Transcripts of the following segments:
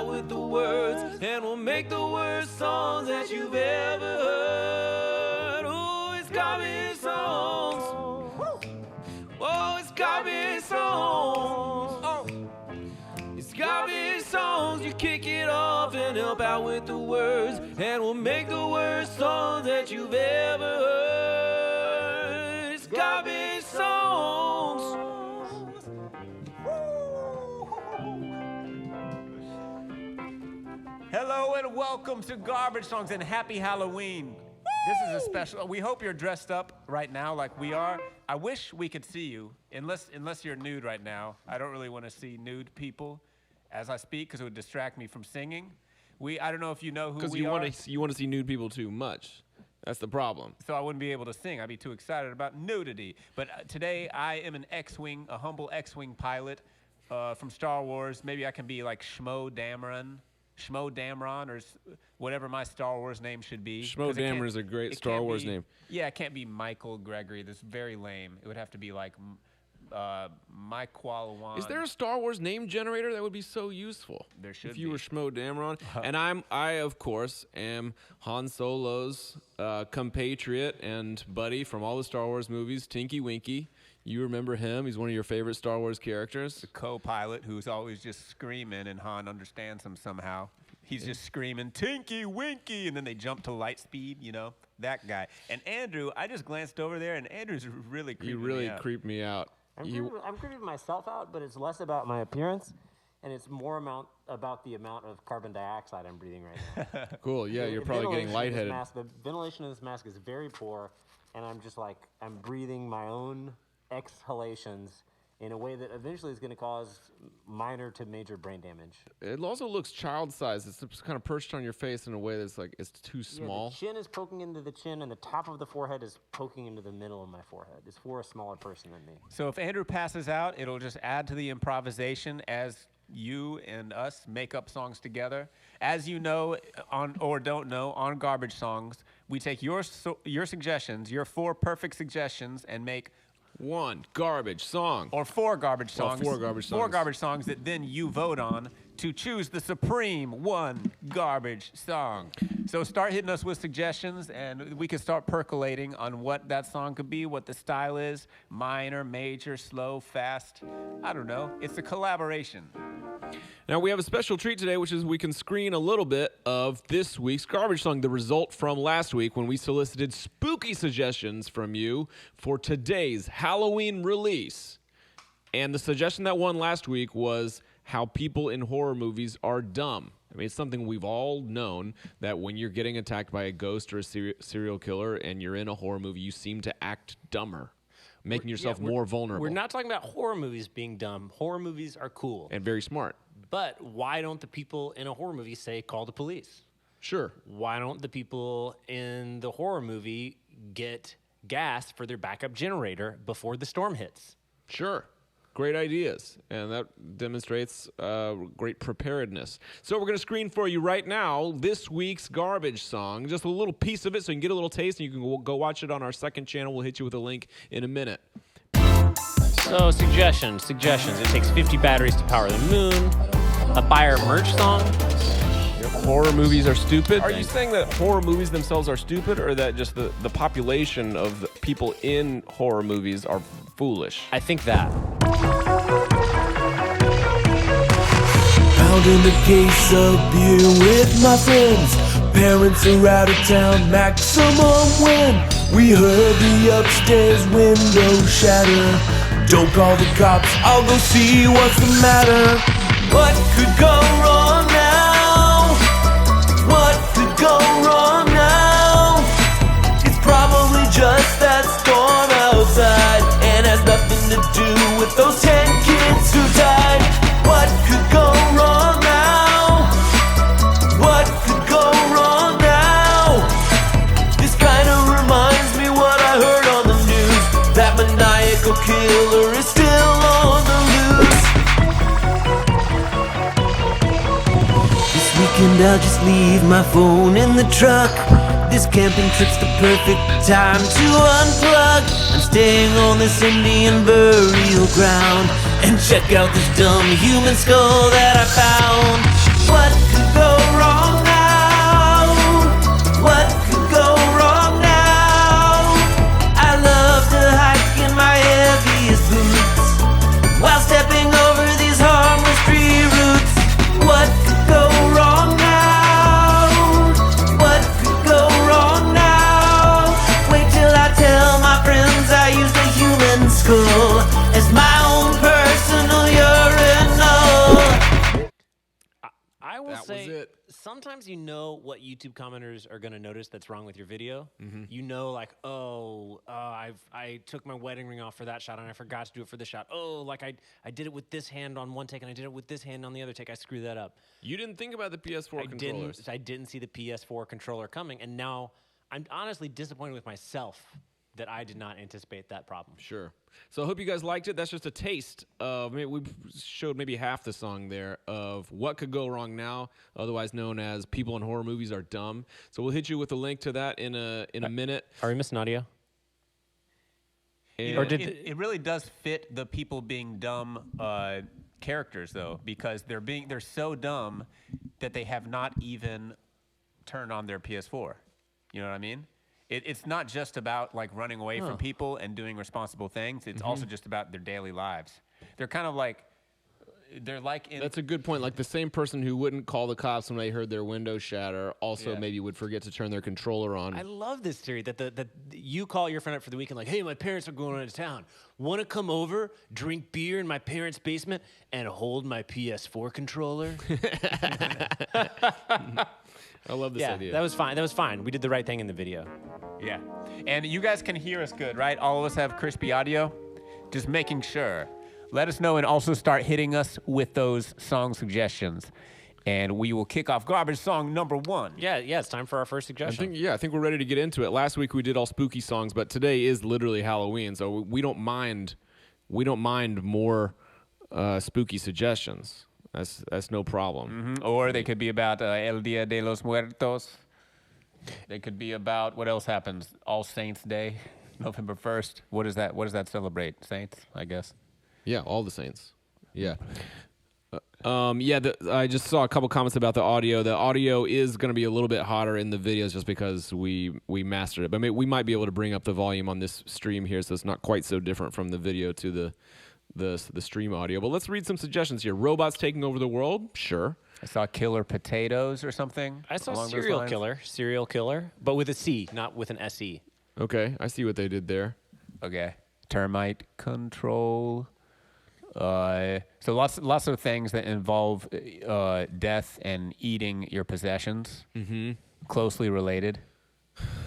out with the words, and we'll make the worst songs that you've ever heard. Oh, it's garbage songs. Oh, it's garbage songs. Oh. It's garbage songs. You kick it off and help out with the words, and we'll make the worst songs that you've ever heard. It's garbage songs. Hello and welcome to Garbage Songs and Happy Halloween. This is a special. We hope you're dressed up right now like we are. I wish we could see you, unless you're nude right now. I don't really want to see nude people as I speak because it would distract me from singing. I don't know if you know who we are. Because you want to see nude people too much. That's the problem. So I wouldn't be able to sing. I'd be too excited about nudity. But today I am an X-Wing, a humble X-Wing pilot from Star Wars. Maybe I can be like Schmo Damron, or whatever my Star Wars name should be. Schmo Damron is a great Star Wars name. Yeah, it can't be Michael Gregory. That's very lame. It would have to be like Mike Qualawan. Is there a Star Wars name generator that would be so useful? There should be. If you were Schmo Damron. And I, of course, am Han Solo's compatriot and buddy from all the Star Wars movies, Tinky Winky. You remember him. He's one of your favorite Star Wars characters. The co-pilot who's always just screaming, and Han understands him somehow. He's just screaming, Tinky Winky, and then they jump to light speed, you know, that guy. And Andrew, I just glanced over there, and Andrew's really creeping me out. You really creeped me out. I'm creeping myself out, but it's less about my appearance, and it's more about the amount of carbon dioxide I'm breathing right now. Cool, yeah, you're probably getting lightheaded. The ventilation of this mask is very poor, and I'm just like, I'm breathing my own exhalations in a way that eventually is going to cause minor to major brain damage. It also looks child-sized. It's just kind of perched on your face in a way that's like it's too small. The chin is poking into the chin, and the top of the forehead is poking into the middle of my forehead. It's for a smaller person than me. So if Andrew passes out, it'll just add to the improvisation as you and us make up songs together. As you know, or don't know, on Garbage Songs, we take your suggestions, your 4 perfect suggestions, and make one garbage song. Or 4 garbage songs. Well, 4 garbage songs. 4 garbage songs that then you vote on to choose the supreme one garbage song. So start hitting us with suggestions, and we can start percolating on what that song could be, what the style is, minor, major, slow, fast. I don't know. It's a collaboration. Now, we have a special treat today, which is we can screen a little bit of this week's garbage song, the result from last week when we solicited spooky suggestions from you for today's Halloween release. And the suggestion that won last week was how people in horror movies are dumb. I mean, it's something we've all known, that when you're getting attacked by a ghost or a serial killer and you're in a horror movie, you seem to act dumber, making yourself more vulnerable. We're not talking about horror movies being dumb. Horror movies are cool. And very smart. But why don't the people in a horror movie say, call the police? Sure. Why don't the people in the horror movie get gas for their backup generator before the storm hits? Sure. Great ideas. And that demonstrates great preparedness. So we're going to screen for you right now this week's garbage song. Just a little piece of it so you can get a little taste, and you can go watch it on our second channel. We'll hit you with a link in a minute. So suggestions. It takes 50 batteries to power the moon. A buyer merch song. Horror movies are stupid? Are you saying that horror movies themselves are stupid, or that just the population of the people in horror movies are foolish? I think that. Found in the case of beer with my friends. Parents are out of town, maximum win. We heard the upstairs window shatter. Don't call the cops, I'll go see what's the matter. What could go wrong now? What could go wrong now? It's probably just that storm outside, and has nothing to do with those 10 kids who died. What could go wrong now? What could go wrong now? This kinda reminds me what I heard on the news. That maniacal killer is still on the loose. This weekend I'll just leave my phone in the truck. This camping trip's the perfect time to unplug. I'm staying on this Indian burial ground and check out this dumb human skull that I found. What could go wrong now? What could go wrong now? I love to hike in my heaviest boots while stepping over these harmless tree roots. What could go wrong now? What could go wrong now? Wait till I tell my friends I used a human skull as my own personal urinal. I will That was say, it. sometimes you know what YouTube commenters are going to notice that's wrong with your video. Mm-hmm. You know, like, I took my wedding ring off for that shot and I forgot to do it for this shot. Oh, like I did it with this hand on one take and I did it with this hand on the other take. I screwed that up. You didn't think about the PS4 controllers. I didn't see the PS4 controller coming, and now I'm honestly disappointed with myself that I did not anticipate that problem. Sure. So I hope you guys liked it. That's just a taste of, we showed maybe half the song there of What Could Go Wrong Now, otherwise known as People in Horror Movies Are Dumb. So we'll hit you with a link to that in a minute. Are we missing audio? You know, it really does fit the people being dumb characters though, because they're so dumb that they have not even turned on their PS4. You know what I mean? It's not just about like running away from people and doing responsible things. It's also just about their daily lives. They're kind of like That's a good point. Like the same person who wouldn't call the cops when they heard their window shatter also maybe would forget to turn their controller on. I love this theory that you call your friend up for the weekend like, hey, my parents are going out of town. Want to come over, drink beer in my parents' basement, and hold my PS4 controller? I love this idea. That was fine. That was fine. We did the right thing in the video. Yeah. And you guys can hear us good, right? All of us have crispy audio. Just making sure. Let us know and also start hitting us with those song suggestions. And we will kick off garbage song number 1. Yeah, it's time for our first suggestion. I think we're ready to get into it. Last week we did all spooky songs, but today is literally Halloween, so we don't mind more spooky suggestions. That's no problem. Mm-hmm. Or they could be about El Dia de los Muertos. They could be about what else happens? All Saints Day, November 1st. What does that celebrate? Saints, I guess. Yeah, all the saints. Yeah. I just saw a couple comments about the audio. The audio is going to be a little bit hotter in the videos just because we mastered it. But we might be able to bring up the volume on this stream here so it's not quite so different from the video to the stream audio. But let's read some suggestions here. Robots taking over the world? Sure. I saw Killer Potatoes or something. I saw along those Serial lines. Killer, but with a C, not with an SE. Okay, I see what they did there. Okay. Termite Control. So lots of things that involve death and eating your possessions. Mm-hmm. Closely related.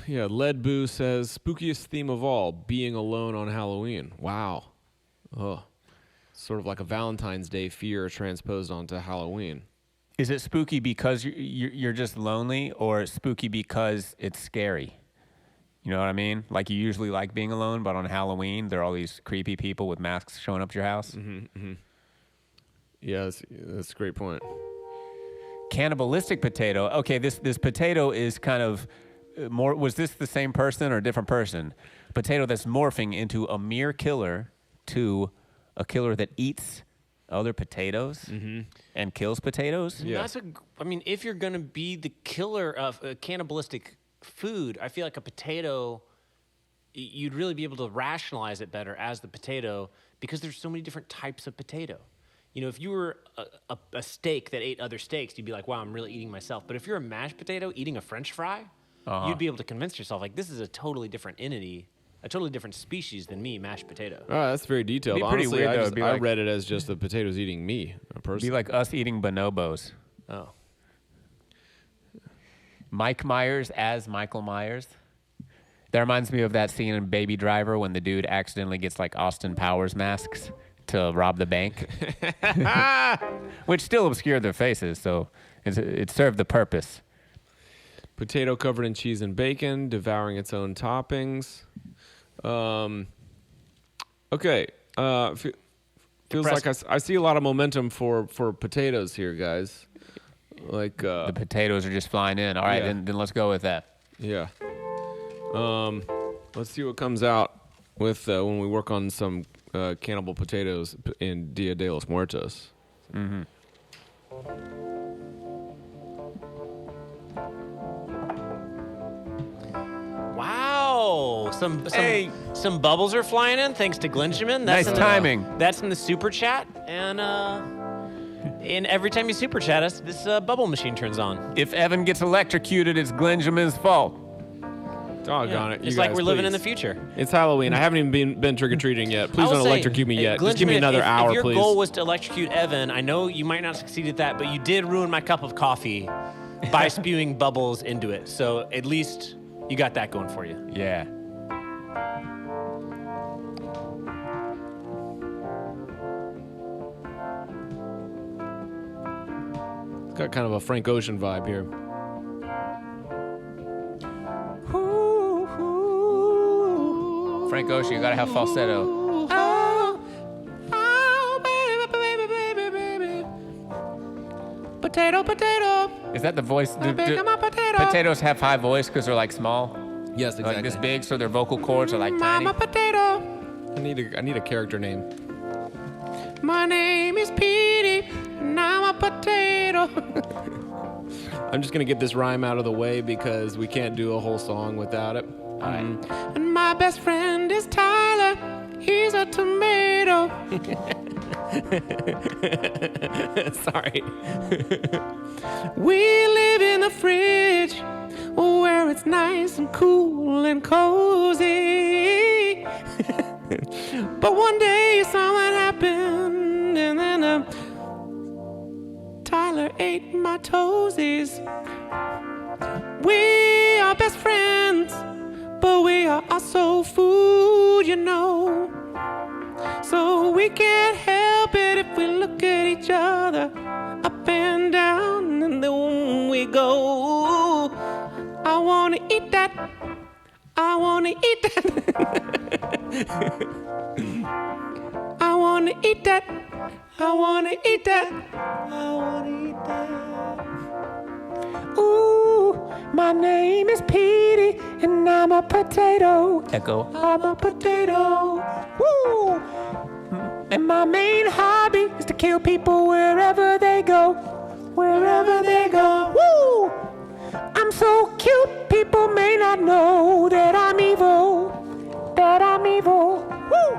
Yeah, Lead Boo says, spookiest theme of all, being alone on Halloween. Wow. Oh, sort of like a Valentine's Day fear transposed onto Halloween. Is it spooky because you're just lonely, or spooky because it's scary? You know what I mean? Like you usually like being alone, but on Halloween, there are all these creepy people with masks showing up to your house. Mm-hmm, mm-hmm. Yeah, that's a great point. Cannibalistic potato. Okay, this potato is kind of more. Was this the same person or a different person? Potato that's morphing into a mere killer to a killer that eats other potatoes and kills potatoes. Yeah. If you're going to be the killer of cannibalistic food, I feel like a potato, you'd really be able to rationalize it better as the potato because there's so many different types of potato. You know, if you were a steak that ate other steaks, you'd be like, wow, I'm really eating myself. But if you're a mashed potato eating a French fry, you'd be able to convince yourself, like, this is a totally different entity, a totally different species than me, mashed potato. Oh, that's very detailed. It'd be pretty Honestly, weird, though. I read it as just the potatoes eating me, a person. Be like us eating bonobos. Oh. Mike Myers as Michael Myers. That reminds me of that scene in Baby Driver when the dude accidentally gets like Austin Powers masks to rob the bank, which still obscured their faces, so it served the purpose. Potato covered in cheese and bacon, devouring its own toppings. Okay. Feels like I see a lot of momentum for potatoes here, guys. Like The potatoes are just flying in. All right, Yeah. then let's go with that. yeah. Let's see what comes out with when we work on some cannibal potatoes in Dia de los Muertos. Mm-hmm. Some bubbles are flying in thanks to Glenjamin. Nice timing. That's in the super chat, and every time you super chat us, this bubble machine turns on. If Evan gets electrocuted, it's Glenjamin's fault. Doggone it. It's you like guys, we're living in please. the future. It's Halloween. I haven't even been trick-or-treating yet. Please don't electrocute me yet. Just give me another hour, if your please. goal was to electrocute Evan, I know you might not succeed at that, but you did ruin my cup of coffee by spewing bubbles into it. So at least you got that going for you. Yeah. It's got kind of a Frank Ocean vibe here. Frank Ocean, you gotta have falsetto. Potato, potato. Is that the voice? Potatoes have high voice because they're like small, Yes, exactly. like this big, so their vocal cords are like tiny. Mama potato. I need a character name. My name is Petey, and I'm a potato. I'm just gonna get this rhyme out of the way because we can't do a whole song without it. And my best friend is Tyler. He's a tomato. Sorry. We live in the fridge where it's nice and cool and cozy. But one day something happened and then Tyler ate my toesies. We are best friends, but we are also food, you know. So we can't help it if we look at each other up and down, and then we go, I wanna eat that, I wanna eat that. I wanna eat that, I wanna eat that, I wanna eat that. Ooh, my name is Petey, and I'm a potato. Echo. I'm a potato. Woo! And my main hobby is to kill people wherever they go. Wherever they go. Woo! I'm so cute, people may not know that I'm evil. That I'm evil. Woo!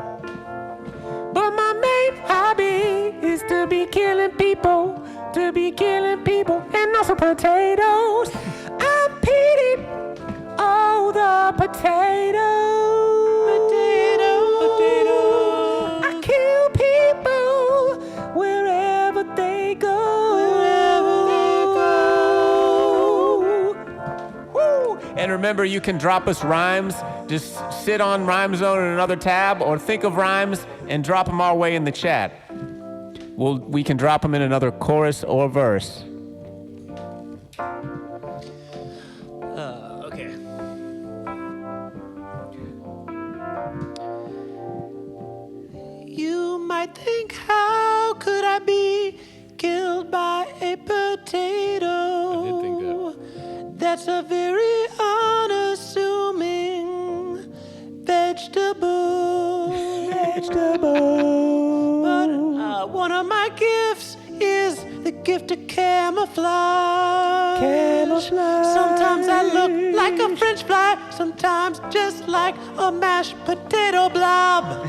But my main hobby is to be killing people. To be killing people. And also potatoes. I'm Petey. Oh, the potato. Potato. I kill people wherever they go. Wherever they go. Woo! And remember, you can drop us rhymes. Just sit on Rhyme Zone in another tab, or think of rhymes and drop them our way in the chat. We can drop them in another chorus or verse. Okay. You might think, how could I be killed by a potato? I did think that. That's a very unassuming vegetable. But one of my gifts is the gift of camouflage. Sometimes I look like a French fry, sometimes just like a mashed potato blob.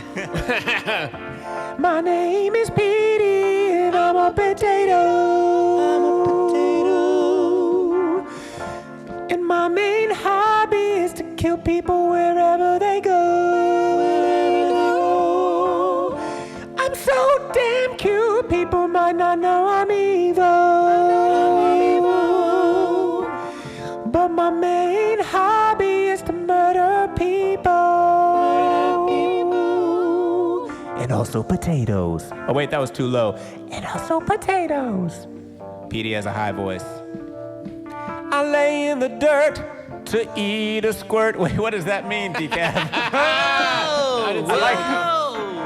My name is Petey, and I'm a potato. I'm a potato. And my main hobby is to kill people wherever they go. Wherever they go. I'm so damn cute, people might not know I'm evil. But my main hobby is to murder people. And also potatoes. Oh wait, that was too low. And also potatoes. Petey has a high voice. I lay in the dirt to eat a squirt. Wait, what does that mean, Decaf?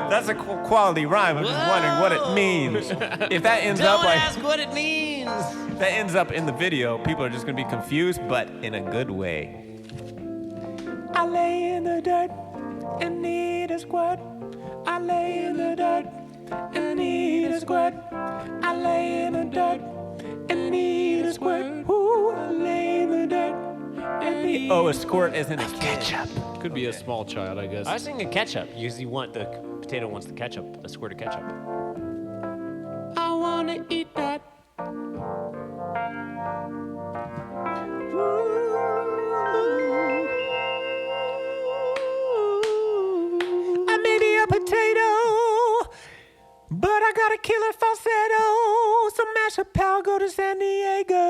That's a quality rhyme. I'm just wondering what it means. If that ends up like, ask what it means. if that ends up in the video, people are just gonna be confused, but in a good way. I lay in the dirt and eat a squirt. I lay in the dirt and eat a squirt. I lay in the dirt and eat a squirt. Ooh, I lay in the dirt and eat. Oh, a squirt as in a kid. Ketchup. Could be a small child, I guess. I was thinking ketchup because the potato wants the ketchup, the squirt of ketchup. I want to eat that. I may be a potato, but I got a killer falsetto. So mash up, pal, go to San Diego.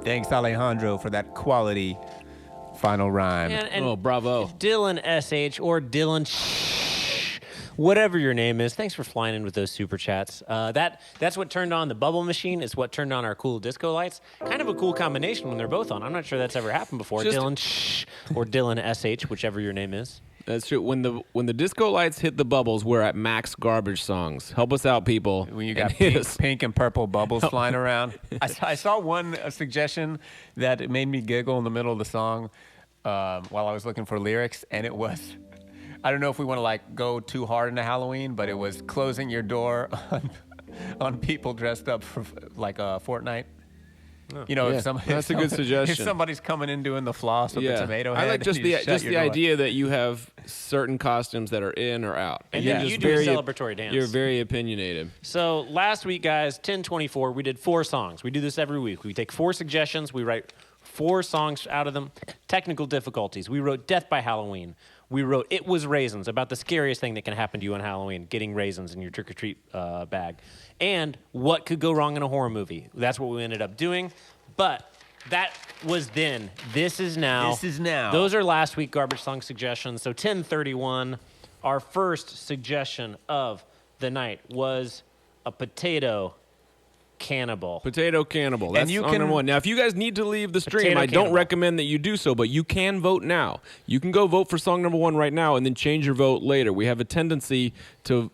Thanks, Alejandro, for that quality final rhyme. And Oh, bravo. Dylan SH or Dylan whatever your name is, thanks for flying in with those super chats. That's what turned on the bubble machine. It's what turned on our cool disco lights. Kind of a cool combination when they're both on. I'm not sure that's ever happened before. Just- Dylan or Dylan SH, whichever your name is. That's true. When the disco lights hit the bubbles, we're at max garbage songs. Help us out, people. When you and got hit us. pink and purple bubbles flying around. I saw one suggestion that it made me giggle in the middle of the song while I was looking for lyrics, and it was, I don't know if we want to like go too hard into Halloween, but it was closing your door on people dressed up for like Fortnite. You know, Yeah, that's a good suggestion. If somebody's coming in doing the floss with the tomato head, I like just and you shut the your door. idea that you have certain costumes that are in or out. And you're then just you do a very- celebratory dance. You're very opinionated. So last week, guys, 1024, we did 4 songs. We do this every week. We take 4 suggestions. We write 4 songs out of them. Technical difficulties. We wrote Death by Halloween. We wrote It Was Raisins, about the scariest thing that can happen to you on Halloween, getting raisins in your trick-or-treat bag. And what could go wrong in a horror movie. That's what we ended up doing. But that was then. This is now. This is now. Those are last week garbage song suggestions. So 1031, our first suggestion of the night was a potato cannibal. Potato Cannibal. That's you song can- number 1. Now, if you guys need to leave the stream, Potato I don't Cannibal. recommend that you do so, but you can vote now. You can go vote for song number 1 right now and then change your vote later. We have a tendency to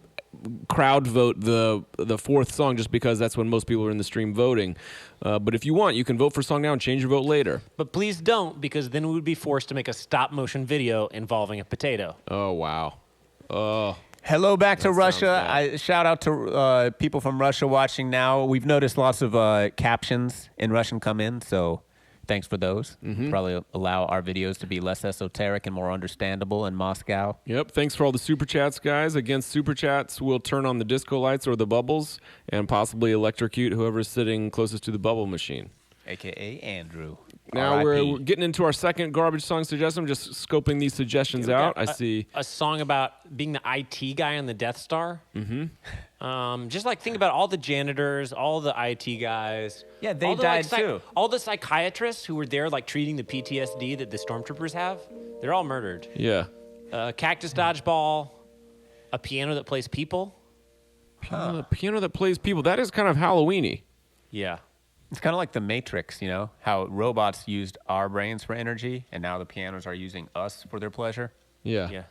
crowd vote the 4th song just because that's when most people are in the stream voting. But if you want, you can vote for song now and change your vote later. But please don't, because then we would be forced to make a stop motion video involving a potato. Oh, wow. Oh. Hello back to sounds Russia. bad. Shout out to people from Russia watching now. We've noticed lots of captions in Russian come in, so thanks for those. Probably allow our videos to be less esoteric and more understandable in Moscow. Yep. Thanks for all the super chats, guys. Against super chats, we'll turn on the disco lights or the bubbles and possibly electrocute whoever's sitting closest to the bubble machine. AKA Andrew. Now we're R.I.P.. getting into our second garbage song suggestion. I'm just scoping these suggestions out. I see. A song about being the IT guy on the Death Star. Mm-hmm. Just like think about all the janitors, all the IT guys. Yeah, they all the, died too. All the psychiatrists who were there, like treating the PTSD that the stormtroopers have. They're all murdered. Yeah. Cactus dodgeball, a piano that plays people. A piano that plays people. That is kind of Halloween-y. Yeah. It's kind of like the Matrix, you know, how robots used our brains for energy, and now the pianos are using us for their pleasure. Yeah. Yeah.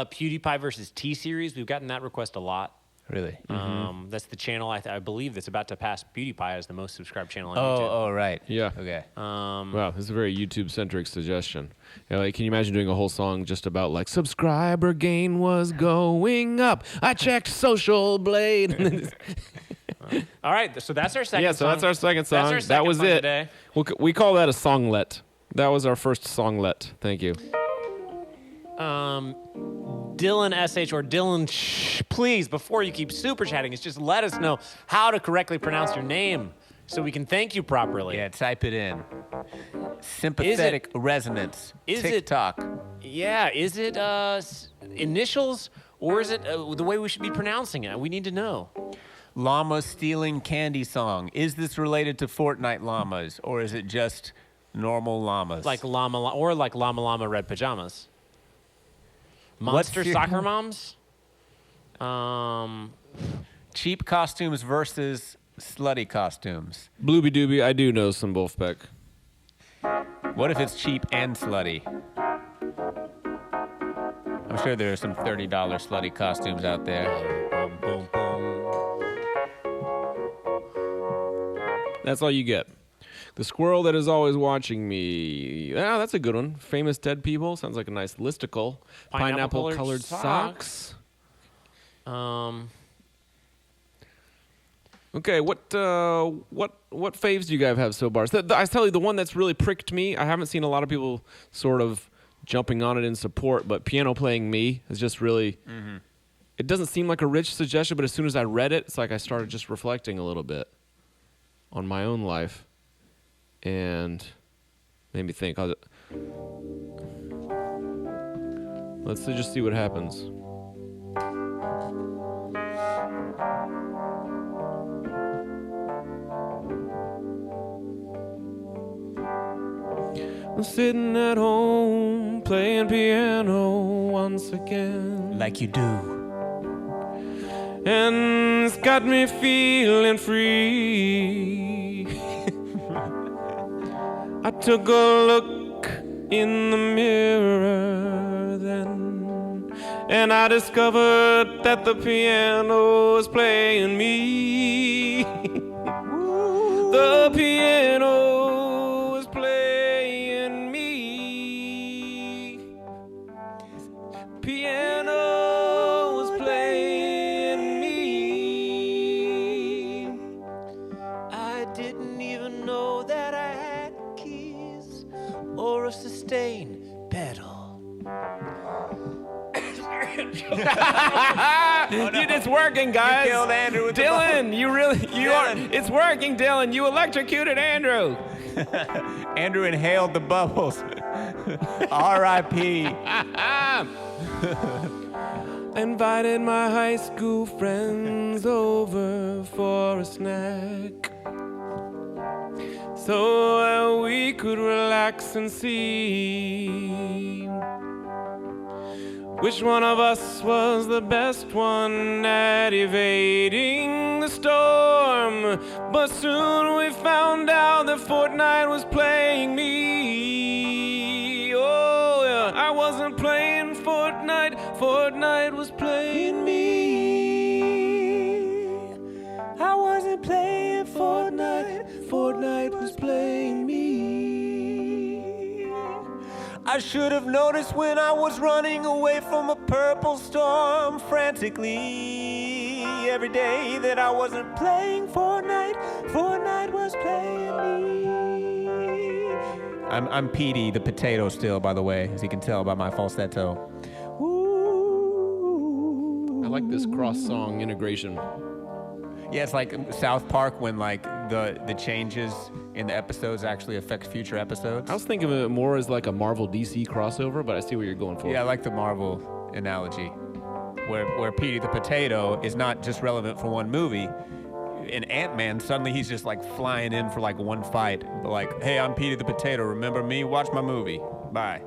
PewDiePie versus T-Series. We've gotten that request a lot. Really? That's the channel I believe that's about to pass PewDiePie as the most subscribed channel on Oh, YouTube. oh, right. Yeah. Okay. Wow, this is a very YouTube-centric suggestion. You know, like, can you imagine doing a whole song just about, like, subscriber gain was going up. I checked Social Blade. All right, so that's our second Yeah, song. so that's our second song. That's our That second was song it. today. We call that a songlet. That was our first songlet. Thank you. Dylan SH or Dylan please, before you keep super chatting, it's just let us know how to correctly pronounce your name so we can thank you properly. Yeah, type it in. Sympathetic resonance. is it- TikTok. Yeah, is it initials or is it the way we should be pronouncing it? We need to know. Llama stealing candy song. Is this related to Fortnite llamas, or is it just normal llamas? Like Llama Llama Red Pajamas. Monster your- Soccer Moms? Cheap costumes versus slutty costumes. Blooby Dooby, I do know some Wolfpack. What if it's cheap and slutty? I'm sure there are some $30 slutty costumes out there. Boom, boom, boom. That's all you get. The squirrel that is always watching me. Ah, that's a good one. Famous dead people. Sounds like a nice listicle. Pineapple-colored Pineapple-colored socks. Okay, what faves do you guys have so far? So I tell you, the one that's really pricked me. I haven't seen a lot of people sort of jumping on it in support, but Piano Playing Me is just really. Mm-hmm. It doesn't seem like a rich suggestion, but as soon as I read it, it's like I started just reflecting a little bit on my own life, and made me think. Let's just see what happens. I'm sitting at home playing piano once again. Like you do. And it's got me feeling free. I took a look in the mirror then, and I discovered that the piano was playing me. The piano was playing me. Piano was playing me. I didn't even know that I had keys or a sustain pedal. It's working, guys. You killed Andrew with the Dylan, you are. It's working, Dylan. You electrocuted Andrew. Andrew inhaled the bubbles. R.I.P. Invited my high school friends over for a snack, so we could relax and see which one of us was the best one at evading the storm. But soon we found out that Fortnite was playing me. Oh yeah, I wasn't playing Fortnite, Fortnite was playing me. I wasn't playing Fortnite, Fortnite was playing me. I should have noticed when I was running away from a purple storm frantically every day that I wasn't playing Fortnite. Fortnite was playing me. I'm Petey the potato still, by the way, as you can tell by my falsetto. Ooh. I like this cross-song integration. Yeah, it's like South Park when like the changes in the episodes actually affect future episodes. I was thinking of it more as like a Marvel DC crossover, but I see what you're going for. Yeah, I like the Marvel analogy, where Petey the Potato is not just relevant for one movie. In Ant-Man, suddenly he's just like flying in for like one fight. But like, hey, I'm Petey the Potato. Remember me? Watch my movie. Bye.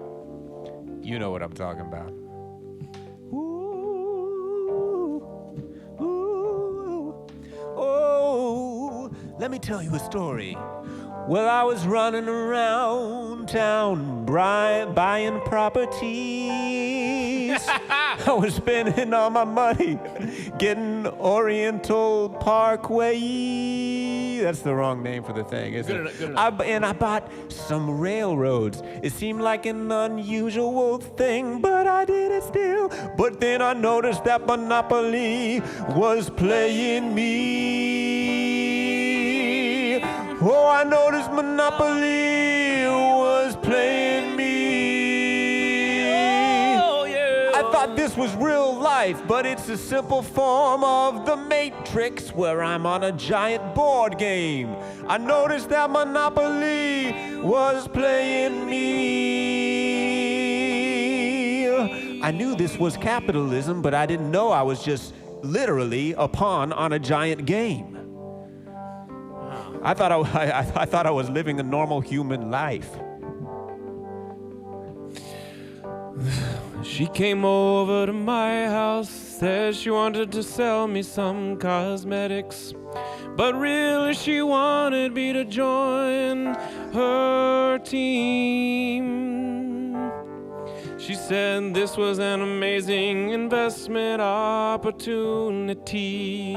You know what I'm talking about. Oh, let me tell you a story. Well, I was running around town buying properties. I was spending all my money getting Oriental Parkway. That's the wrong name for the thing, isn't it? Good enough. And I bought some railroads. It seemed like an unusual thing, but I did it still. But then I noticed that Monopoly was playing me. Oh, I noticed Monopoly was playing me. Oh, yeah. I thought this was real life, but it's a simple form of the Matrix where I'm on a giant board game. I noticed that Monopoly was playing me. I knew this was capitalism, but I didn't know I was just literally a pawn on a giant game. I thought I was living a normal human life. She came over to my house, said she wanted to sell me some cosmetics, but really she wanted me to join her team. She said this was an amazing investment opportunity,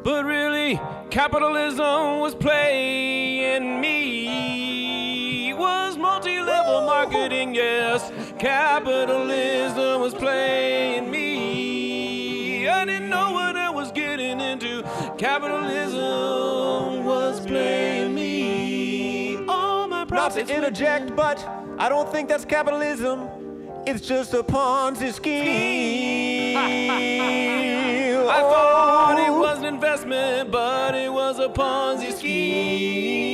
but really capitalism was playing me. Was multi-level marketing, yes, capitalism was playing me. I didn't know what I was getting into. Capitalism Not profits to interject, within. but I don't think that's capitalism. It's just a Ponzi scheme. I thought it was an investment, but it was a Ponzi scheme.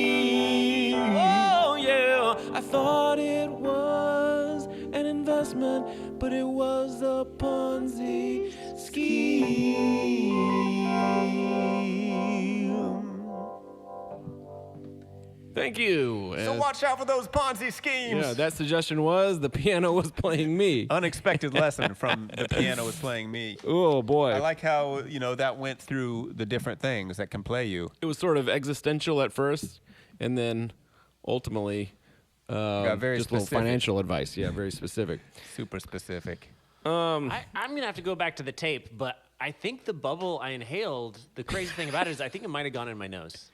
Oh, yeah. I thought it was an investment, but it was a Ponzi scheme. Thank you. So watch out for those Ponzi schemes. Yeah, that suggestion was the piano was playing me. Unexpected lesson from the piano was playing me. Oh, boy. I like how, that went through the different things that can play you. It was sort of existential at first, and then ultimately Got very just a little specific. financial advice. Yeah, very specific. Super specific. I'm going to have to go back to the tape, but I think the bubble I inhaled, the crazy thing about it is I think it might have gone in my nose.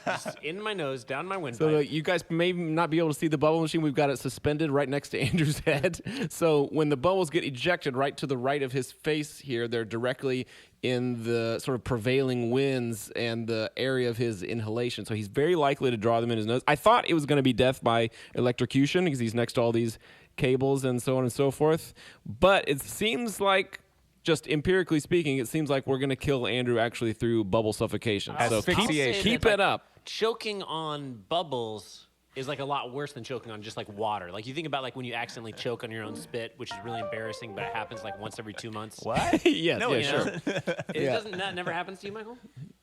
Just in my nose, down my windpipe. So you guys may not be able to see the bubble machine. We've got it suspended right next to Andrew's head. So when the bubbles get ejected right to the right of his face here, they're directly in the sort of prevailing winds and the area of his inhalation. So he's very likely to draw them in his nose. I thought it was going to be death by electrocution because he's next to all these cables and so on and so forth. But it seems like, just empirically speaking, it seems like we're going to kill Andrew actually through bubble suffocation. So Asphyxiation. keep it up. Choking on bubbles is like a lot worse than choking on just like water. Like you think about like when you accidentally choke on your own spit, which is really embarrassing, but it happens like once every 2 months. What? Yes, No, yeah, it sure. That never happens to you, Michael?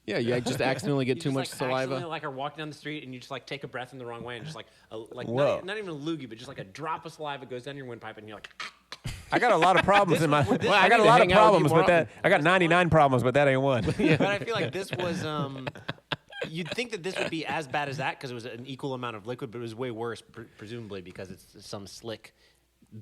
Yeah, you just accidentally get You too just, much like, saliva. accidentally, like are walking down the street and you just like take a breath in the wrong way and just like Whoa. not even a loogie, but just like a drop of saliva goes down your windpipe and you're like. I got a lot of problems in my. Well, I I got a need to lot of hang out with you problems more with that. I got 99 problems, but that ain't one. But I feel like this was. You'd think that this would be as bad as that because it was an equal amount of liquid, but it was way worse, presumably because it's some slick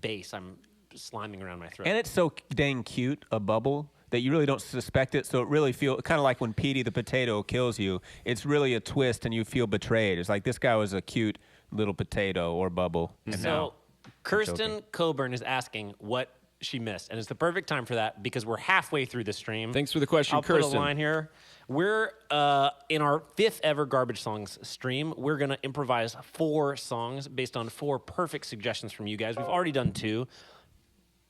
base I'm sliming around my throat. And it's so dang cute, a bubble, that you really don't suspect it. So it really feels kind of like when Petey the potato kills you. It's really a twist, and you feel betrayed. It's like this guy was a cute little potato or bubble. And So now, Kirsten Coburn is asking what she missed, and it's the perfect time for that because we're halfway through the stream. Thanks for the question, I'll Kirsten. put a line here. We're in our 5th ever Garbage Songs stream. We're gonna improvise 4 songs based on 4 perfect suggestions from you guys. We've already done 2.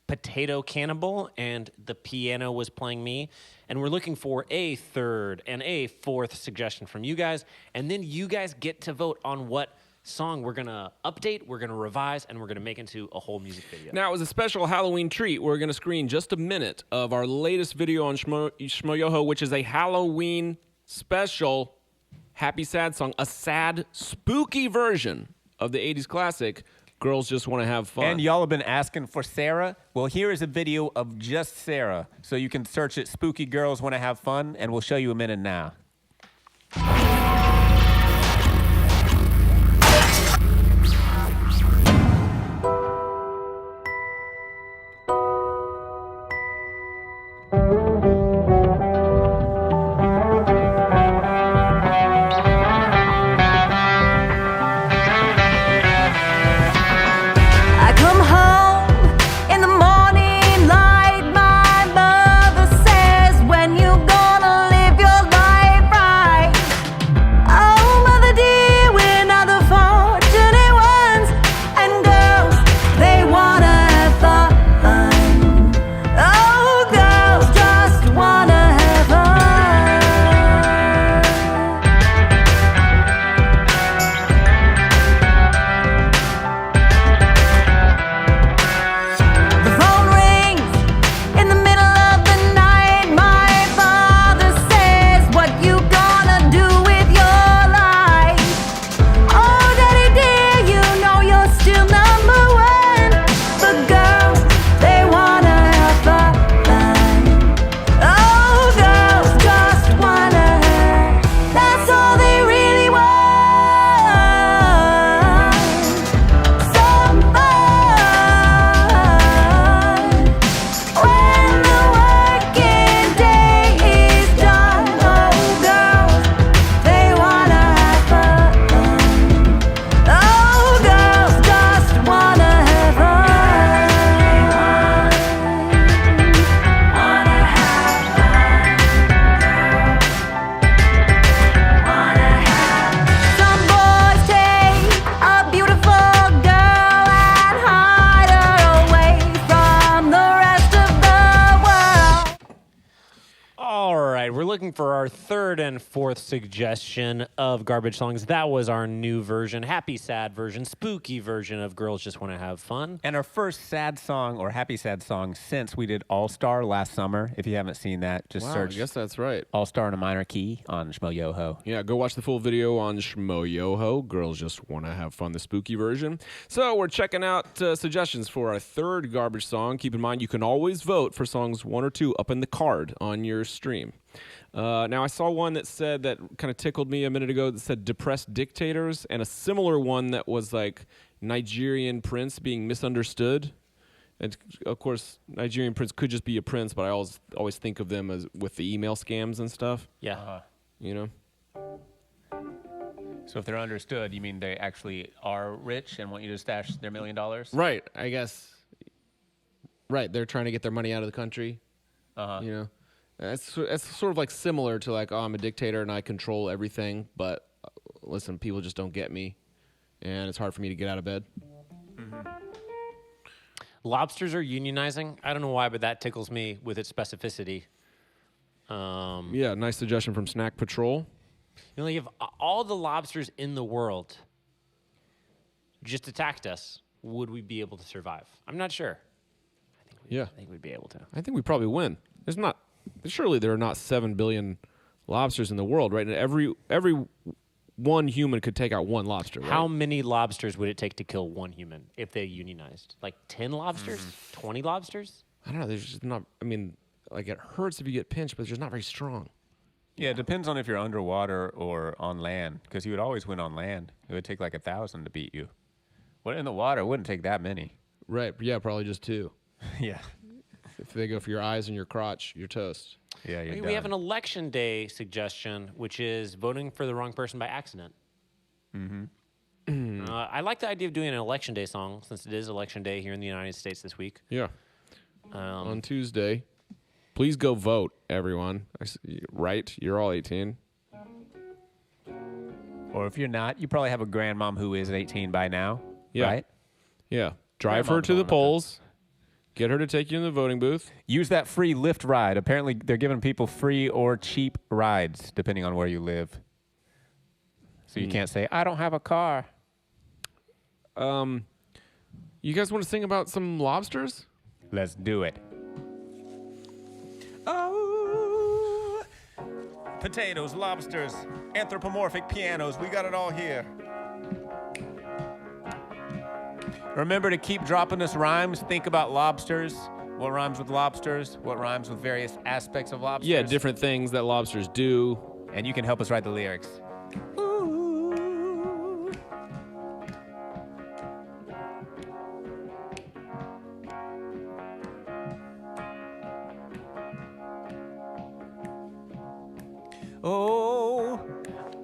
Potato Cannibal and The Piano Was Playing Me. And we're looking for a 3rd and a 4th suggestion from you guys. And then you guys get to vote on what song we're going to update, we're going to revise, and we're going to make into a whole music video. Now, it was a special Halloween treat. We're going to screen just a minute of our latest video on Shmoyoho, which is a Halloween special happy sad song, a sad, spooky version of the 80s classic, Girls Just Want to Have Fun. And y'all have been asking for Sarah. Well, here is a video of just Sarah. So you can search it, Spooky Girls Want to Have Fun, and we'll show you a minute now. I come home in the morning light. My mother says, when you gonna live your life? and fourth suggestion of Garbage Songs. That was our new version, happy, sad version, spooky version of Girls Just Want to Have Fun. And our first sad song or happy sad song since we did All Star last summer. If you haven't seen that, just Wow, search I guess that's right. All Star in a minor key on Shmo Yoho. Yeah, go watch the full video on Shmo Yoho. Girls Just Want to Have Fun, the spooky version. So we're checking out suggestions for our third garbage song. Keep in mind, you can always vote for songs 1 or 2 up in the card on your stream. Now, I saw one that said, that kind of tickled me a minute ago, that said depressed dictators, and a similar one that was like Nigerian prince being misunderstood. And of course, Nigerian prince could just be a prince, but I always think of them as with the email scams and stuff. Yeah. You know? So if they're understood, you mean they actually are rich and want you to stash their $1 million? Right, I guess. Right, they're trying to get their money out of the country. You know? It's sort of like similar to like, oh, I'm a dictator and I control everything, but listen, people just don't get me, and it's hard for me to get out of bed. Lobsters are unionizing. I don't know why, but that tickles me with its specificity. Yeah, nice suggestion from Snack Patrol. You know, if all the lobsters in the world just attacked us, would we be able to survive? I'm not sure. Yeah, I think we'd be able to. I think we probably win. Surely there are not 7 billion lobsters in the world, right? And every one human could take out one lobster, right? How many lobsters would it take to kill one human if they unionized? Like 10 lobsters? 20 lobsters? I don't know. There's just not. I mean, like it hurts if you get pinched, but it's just not very strong. Yeah, it depends on if you're underwater or on land, because you would always win on land. It would take like 1,000 to beat you. What in the water? It wouldn't take that many. Right. Yeah, probably just 2. Yeah. If they go for your eyes and your crotch, you're toast. Yeah, you're We have an election day suggestion, which is voting for the wrong person by accident. I like the idea of doing an election day song, since it is election day here in the United States this week. Yeah. On Tuesday, please go vote, everyone. Right? You're all 18. Or if you're not, you probably have a grandmom who is 18 by now. Yeah. Right? Yeah. Drive her Grandma's to the going up there. polls. Get her to take you in the voting booth. Use that free Lyft ride. Apparently, they're giving people free or cheap rides, depending on where you live. So you can't say, I don't have a car. You guys want to sing about some lobsters? Let's do it. Oh, potatoes, lobsters, anthropomorphic pianos. We got it all here. Remember to keep dropping us rhymes. Think about lobsters. What rhymes with lobsters? What rhymes with various aspects of lobsters? Yeah, different things that lobsters do. And you can help us write the lyrics. Ooh. Oh,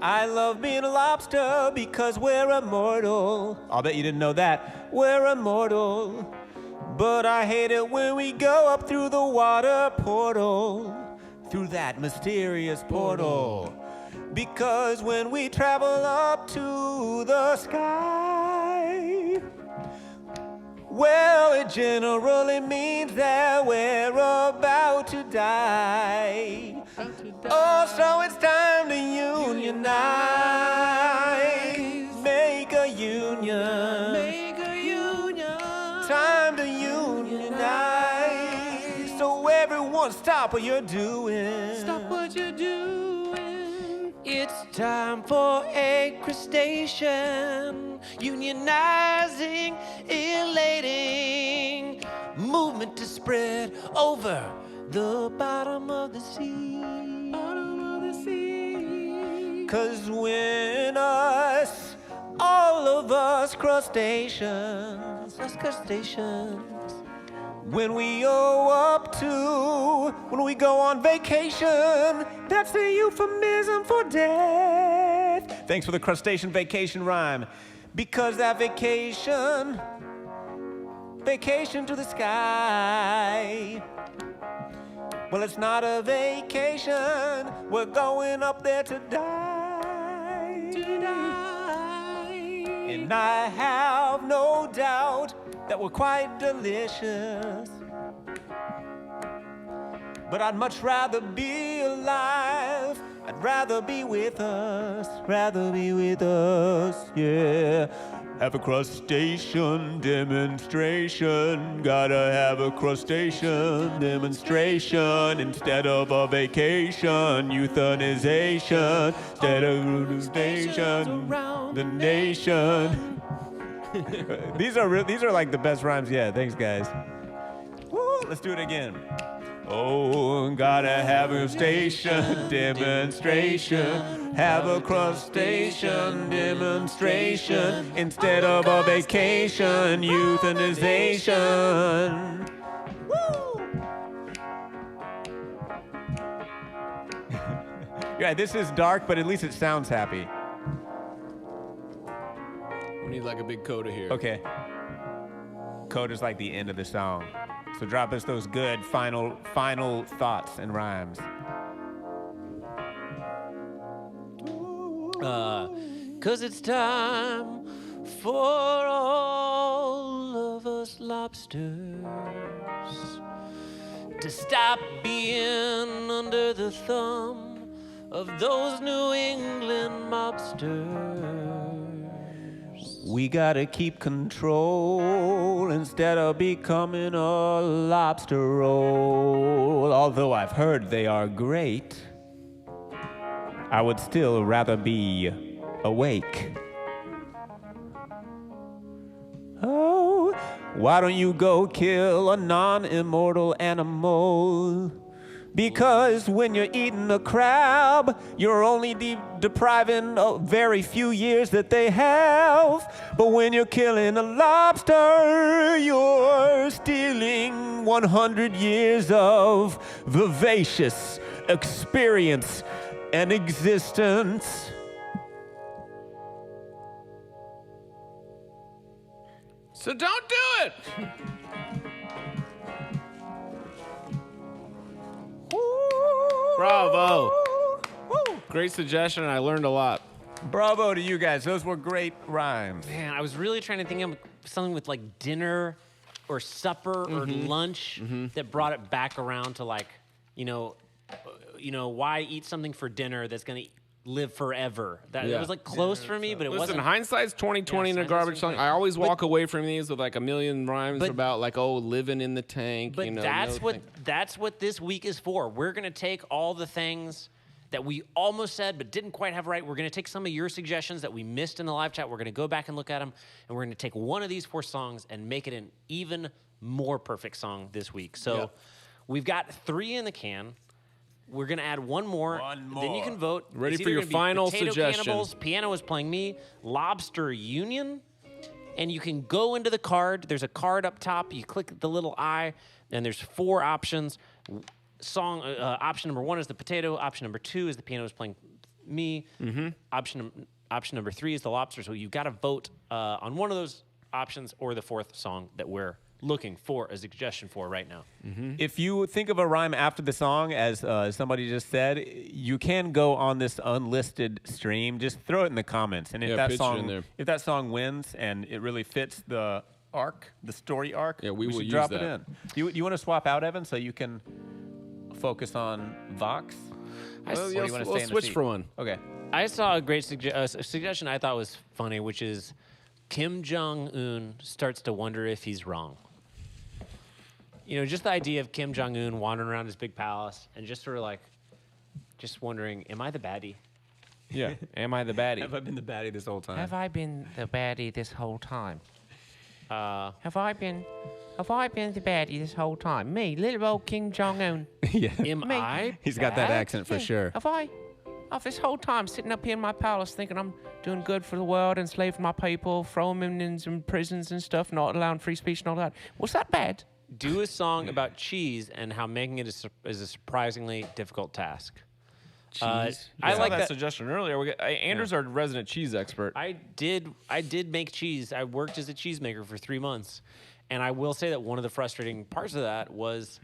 I love being a lobster because we're immortal. I'll bet you didn't know that. We're immortal. But I hate it when we go up through the water portal. Through that mysterious portal. Because when we travel up to the sky, well, it generally means that we're about to die. Oh, so it's time to unionize. Make a union. Make a union. Time to unionize. So everyone stop what you're doing. Stop what you're doing. It's time for a crustacean. Unionizing, elating. Movement to spread over the bottom of the sea. Bottom of the sea. 'Cause when all of us crustaceans, when we go on vacation, that's the euphemism for death. Thanks for the crustacean vacation rhyme. Because that vacation to the sky. Well, it's not a vacation. We're going up there to die. And I have no doubt that we're quite delicious. But I'd much rather be alive I'd rather be with us, yeah. Have a crustacean demonstration. Gotta have a crustacean demonstration instead of a vacation. Euthanization instead of euthanization. The nation. These are like the best rhymes yet. Thanks, guys. Woo, let's do it again. Oh, gotta have a station demonstration. Have a crustacean demonstration instead of a vacation. Euthanization. Woo! Yeah, this is dark, but at least it sounds happy. We need like a big coda here. Okay. Coda's like the end of the song. So drop us those good final thoughts and rhymes. Cause it's time for all of us lobsters to stop being under the thumb of those New England mobsters. We gotta keep control instead of becoming a lobster roll. Although I've heard they are great, I would still rather be awake. Oh, why don't you go kill a non-immortal animal? Because when you're eating a crab, you're only depriving a very few years that they have. But when you're killing a lobster, you're stealing 100 years of vivacious experience and existence. So don't do it. Bravo. Great suggestion, and I learned a lot. Bravo to you guys. Those were great rhymes. Man, I was really trying to think of something with like dinner or supper or lunch that brought it back around to like, why eat something for dinner that's going to live forever? That was like close for me, but it Listen, wasn't. hindsight's 20/20 in a garbage song. I always walk away from these with like a million rhymes about like, living in the tank. But that's what this week is for. We're gonna take all the things that we almost said but didn't quite have right. We're gonna take some of your suggestions that we missed in the live chat. We're gonna go back and look at them, and we're gonna take one of these 4 songs and make it an even more perfect song this week. So we've got 3 in the can. We're going to add one more. Then you can vote. Ready It's for either your gonna be final Potato suggestion. Cannibals, Piano is playing me, Lobster Union. And you can go into the card. There's a card up top. You click the little eye, and there's 4 options. Option number 1 is the potato. Option number 2 is the piano is playing me. Option number 3 is the lobster. So you've got to vote on one of those options or the 4th song that we're looking for a suggestion for right now. If you think of a rhyme after the song, as somebody just said, you can go on this unlisted stream. Just throw it in the comments, and if pitch it in there. if that song wins and it really fits the arc, the story arc, Yeah, we will should use drop that. it in. Do you want to swap out, Evan, so you can focus on Vox? Well, Or yeah, you wanna we'll stay in the switch seat? for one. Okay. I saw a great suggestion I thought was funny, which is Kim Jong-un starts to wonder if he's wrong. Just the idea of Kim Jong-un wandering around his big palace and just sort of like, just wondering, am I the baddie? Yeah. Am I the baddie? Have I been the baddie this whole time? Have I been the baddie this whole time? Have I been the baddie this whole time? Me, little old Kim Jong-un. Am I He's got that bad? accent for sure. Have I? This whole time sitting up here in my palace thinking I'm doing good for the world, enslaving my people, throwing them in some prisons and stuff, not allowing free speech and all that. Was that bad? Do a song about cheese and how making it is a surprisingly difficult task. I I saw like that that. suggestion earlier. Andrew's our resident cheese expert. I did make cheese. I worked as a cheesemaker for 3 months. And I will say that one of the frustrating parts of that was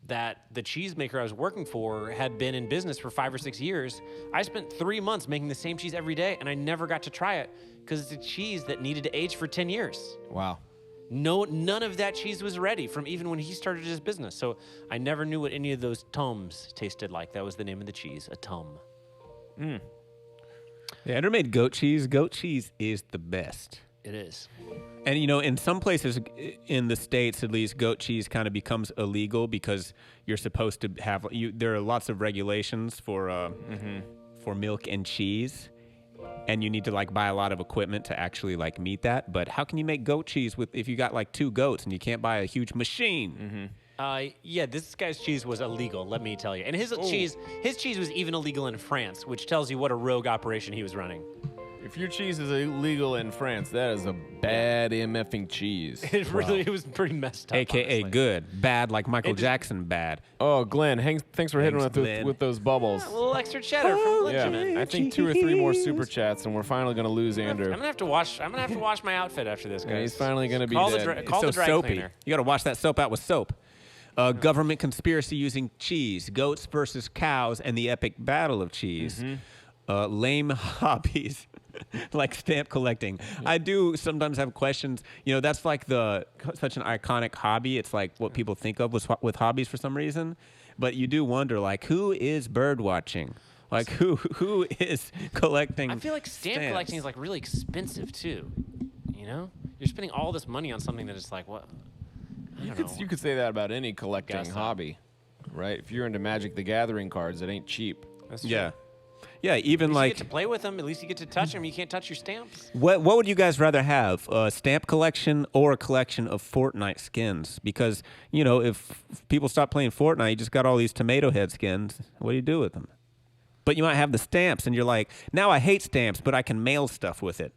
that the cheesemaker I was working for had been in business for 5 or 6 years. I spent 3 months making the same cheese every day, and I never got to try it because it's a cheese that needed to age for 10 years. Wow. None of that cheese was ready from even when he started his business. So I never knew what any of those tums tasted like. That was the name of the cheese, a tum. Yeah, Andrew made goat cheese. Goat cheese is the best. It is. And in some places in the States, at least, goat cheese kind of becomes illegal because you're supposed to have. There are lots of regulations for milk and cheese, and you need to buy a lot of equipment to actually meet that. But how can you make goat cheese if you got 2 goats and you can't buy a huge machine? Yeah, this guy's cheese was illegal, let me tell you. And his cheese was even illegal in France, which tells you what a rogue operation he was running. If your cheese is illegal in France, that is a bad MFing cheese. It was pretty messed up. AKA honestly. good, bad like Michael Jackson bad. Oh, Glenn, thanks for hitting Glenn. with those bubbles. A little extra cheddar from Glenn. Yeah, man. I think 2 or 3 more super chats, and we're finally gonna lose Andrew. I'm gonna have to wash my outfit after this, guys. Yeah, he's finally gonna be call dead. The It's call so the dry soapy. cleaner. You got to wash that soap out with soap. Government conspiracy using cheese, goats versus cows, and the epic battle of cheese. Lame hobbies like stamp collecting. I do sometimes have questions. That's such an iconic hobby. It's what people think of with hobbies for some reason. But you do wonder, who is bird watching? Who is collecting? I feel like stamp collecting is really expensive too. You're spending all this money on something that is what? I don't know. You could say that about any collecting Guess so. hobby, right? If you're into Magic the Gathering cards, it ain't cheap. That's true. Yeah. Yeah, even At least you get to play with them. At least you get to touch them. You can't touch your stamps. What would you guys rather have, a stamp collection or a collection of Fortnite skins? Because, if people stop playing Fortnite, you just got all these tomato head skins. What do you do with them? But you might have the stamps, and you're like, now I hate stamps, but I can mail stuff with it.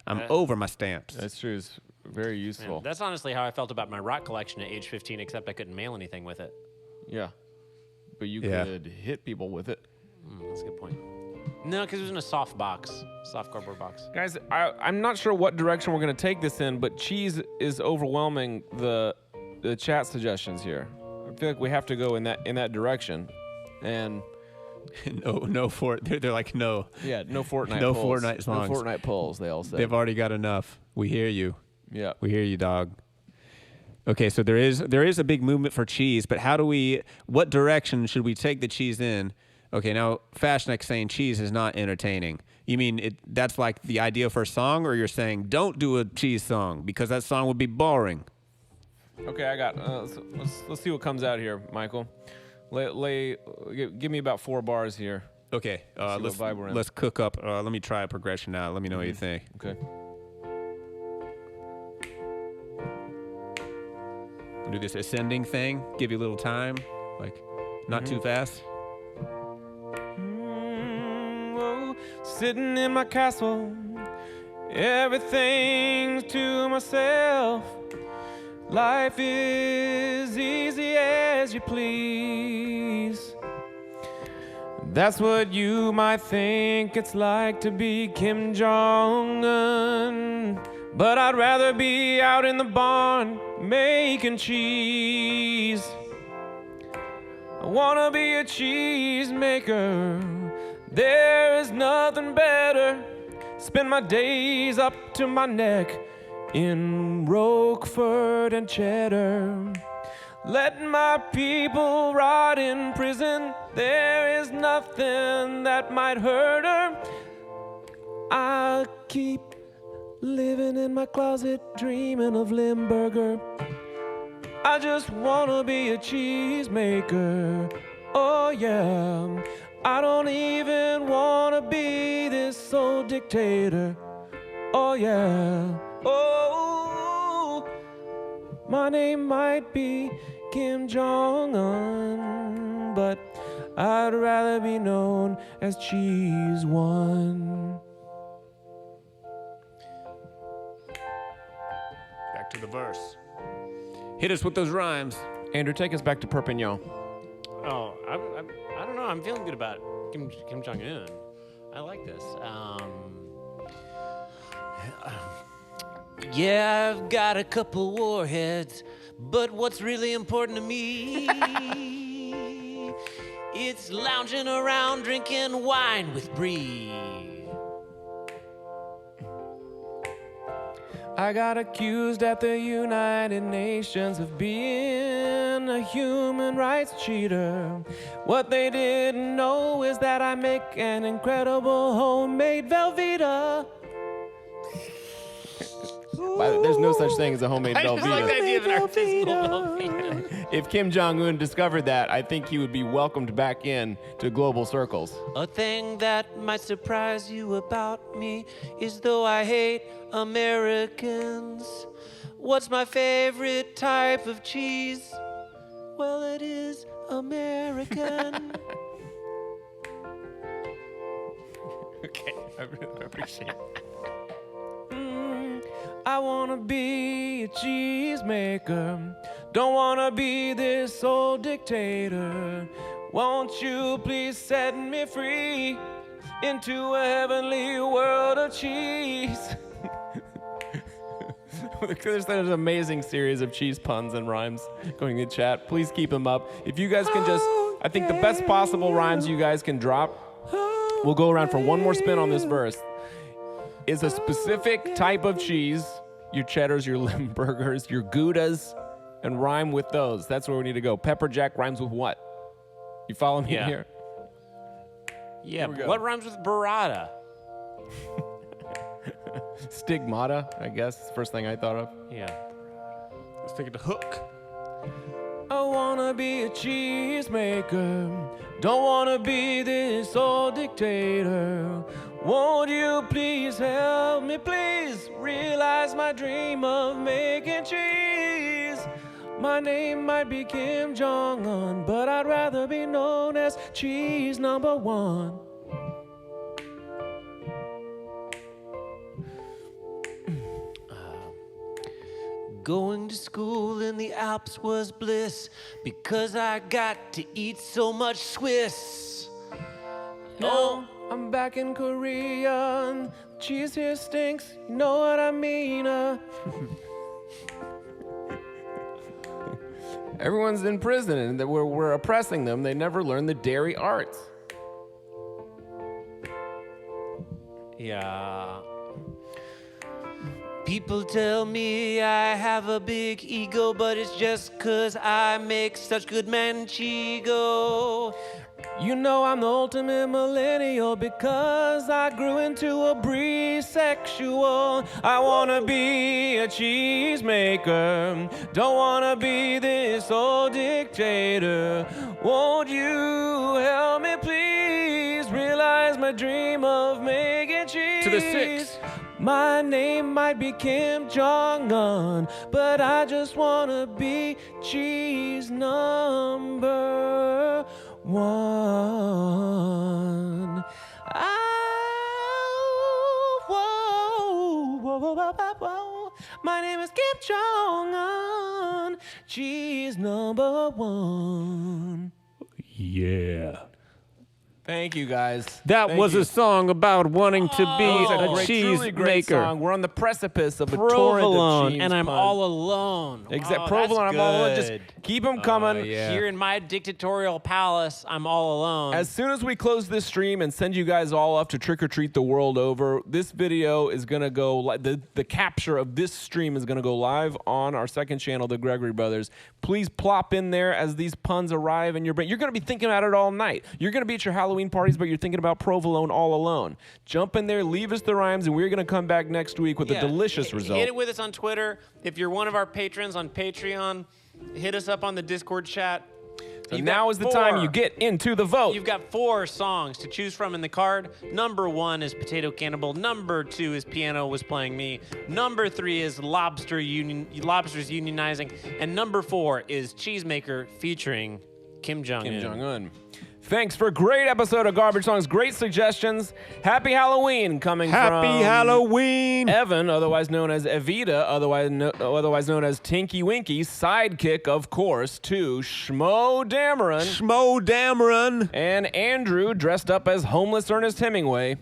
I'm over my stamps. That's true. It's very useful. That's honestly how I felt about my rock collection at age 15, except I couldn't mail anything with it. Yeah. But you Yeah. could hit people with it. That's a good point. No, because it was in a soft cardboard box. Guys, I'm not sure what direction we're going to take this in, but cheese is overwhelming the chat suggestions here. I feel like we have to go in that direction. And They're like, no. yeah, no Fortnite No pulls. Fortnite songs. No Fortnite pulls, they all say. They've already got enough. We hear you. Yeah. We hear you, dog. Okay, so there is a big movement for cheese, but what direction should we take the cheese in? Okay, now Fashion's saying cheese is not entertaining. You mean that's the idea for a song, or you're saying don't do a cheese song because that song would be boring? Okay, I got. Let's see what comes out here, Michael. Give me about 4 bars here. Okay, what vibe we're in. let's cook up. Let me try a progression now. Let me know what you think. Okay. Do this ascending thing. Give you a little time, not too fast. Whoa, sitting in my castle, everything's to myself. Life is easy as you please. That's what you might think it's like to be Kim Jong-un. But I'd rather be out in the barn making cheese. I wanna be a cheese maker. There is nothing better. Spend my days up to my neck in Roquefort and cheddar. Let my people rot in prison. There is nothing that might hurt her. I'll keep living in my closet, dreaming of Limburger. I just wanna be a cheesemaker. Oh yeah. I don't even wanna be this old dictator. Oh yeah. Oh, my name might be Kim Jong-un, but I'd rather be known as Cheese One. Back to the verse. Hit us with those rhymes. Andrew, take us back to Perpignan. Oh, I don't know. I'm feeling good about Kim Jong-un. I like this. Yeah, I've got a couple warheads, but what's really important to me, it's lounging around drinking wine with Brie. I got accused at the United Nations of being a human rights cheater. What they didn't know is that I make an incredible homemade Velveeta. There's no such thing as a homemade I just like the Velveeta. idea of an artisanal Velveeta. If Kim Jong-un discovered that, I think he would be welcomed back in to global circles. A thing that might surprise you about me is though I hate Americans, what's my favorite type of cheese? Well, it is American. Okay, I really appreciate it. I wanna be a cheesemaker. Don't wanna be this old dictator. Won't you please set me free into a heavenly world of cheese? There's an amazing series of cheese puns and rhymes going in chat. Please keep them up. If you guys can just, I think the best possible rhymes you guys can drop, we'll go around for one more spin on this verse, is a specific type of cheese, your cheddars, your Limburgers, your Goudas, and rhyme with those. That's where we need to go. Pepper jack rhymes with what? You follow me Yeah. here? Yeah, we go. what rhymes with burrata? Stigmata, I guess, is the first thing I thought of. Yeah. Let's take it to hook. I wanna be a cheesemaker. Don't wanna be this old dictator. Won't you please help me, please realize my dream of making cheese? My name might be Kim Jong-un, but I'd rather be known as cheese number one. Going to school in the Alps was bliss because I got to eat so much Swiss. Now I'm back in Korea and cheese here stinks. You know what I mean? Everyone's in prison and we're oppressing them. They never learn the dairy arts. Yeah. People tell me I have a big ego, but it's just 'cause I make such good manchego. You know I'm the ultimate millennial because I grew into a bisexual. I wanna be a cheesemaker. Don't wanna be this old dictator. Won't you help me please realize my dream of making cheese? To the 6. My name might be Kim Jong-un, but I just wanna be cheese number one. Whoa. My name is Kim Jong-un, cheese number one. Yeah. Thank you, guys. That Thank was you. a song about wanting to be Oh, a cheese truly great maker. song. We're on the precipice of a torrent of Provolone, cheese and I'm puns. all alone. Except Oh, provolone, that's I'm all alone. Just good. keep them coming. Here in my dictatorial palace, I'm all alone. As soon as we close this stream and send you guys all off to trick or treat the world over, this video is gonna go. The capture of this stream is gonna go live on our second channel, the Gregory Brothers. Please plop in there as these puns arrive in your brain. You're gonna be thinking about it all night. You're gonna be at your Halloween parties, but you're thinking about provolone all alone. Jump in there, leave us the rhymes, and we're gonna come back next week with a delicious result. Hit it with us on Twitter. If you're one of our patrons on Patreon, hit us up on the Discord chat. So You've now got is the time 4. you get into the vote. You've got 4 songs to choose from in the card. Number 1 is Potato Cannibal. Number 2 is Piano Was Playing Me. Number 3 is Lobsters Unionizing. And number 4 is Cheesemaker featuring Kim Jong-un. Kim Jong-un. Thanks for a great episode of Garbage Songs. Great suggestions. Happy Halloween coming from Halloween! Evan, otherwise known as Evita, otherwise known as Tinky Winky, sidekick, of course, to Schmo Dameron. And Andrew, dressed up as homeless Ernest Hemingway.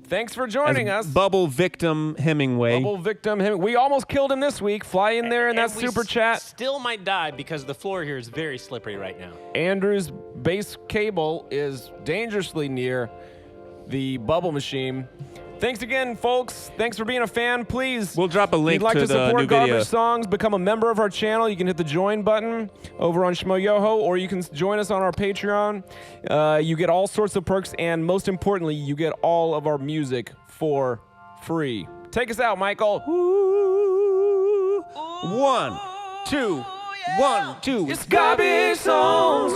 Thanks for joining us. Bubble victim Hemingway. Bubble victim Hemingway. We almost killed him this week. Fly in there in that we super chat. Still might die because the floor here is very slippery right now. Andrew's base cable is dangerously near the bubble machine. Thanks again, folks. Thanks for being a fan. Please, We'll drop a if link you'd like to to the support new Garbage video. Songs, become a member of our channel. You can hit the join button over on Shmoyoho, or you can join us on our Patreon. You get all sorts of perks, and most importantly, you get all of our music for free. Take us out, Michael. 1, 2, 1, 2. It's garbage songs.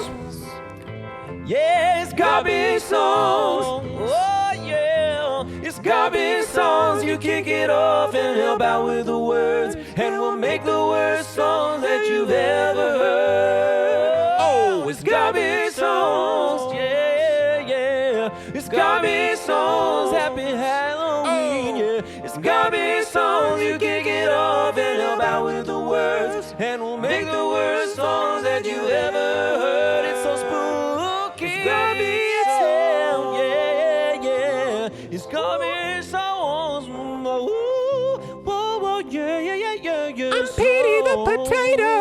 Yeah, it's garbage songs. Oh, yeah. It's garbage songs. You kick it off and help out with the words. And we'll make the worst songs that you've ever heard. Oh, it's garbage songs. Yeah, yeah. It's garbage songs. Happy Halloween. Yeah, it's garbage songs. You kick it off and help out with the words. And we'll make the worst songs that you ever heard. It's so spooky. It's garbage songs. Yeah, yeah. It's garbage songs. Whoa, whoa, whoa, yeah, yeah, yeah, yeah, yeah. I'm Petey the Potato.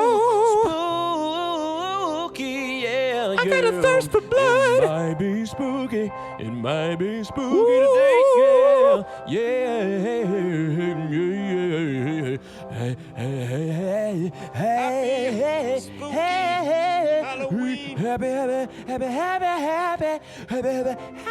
Spooky, yeah, yeah. I got a thirst for blood. It might be spooky. It might be spooky today. Yeah, yeah, yeah. Hey, hey, hey, hey, hey, hey, hey, Halloween. Happy, happy, happy, happy, happy, happy, happy.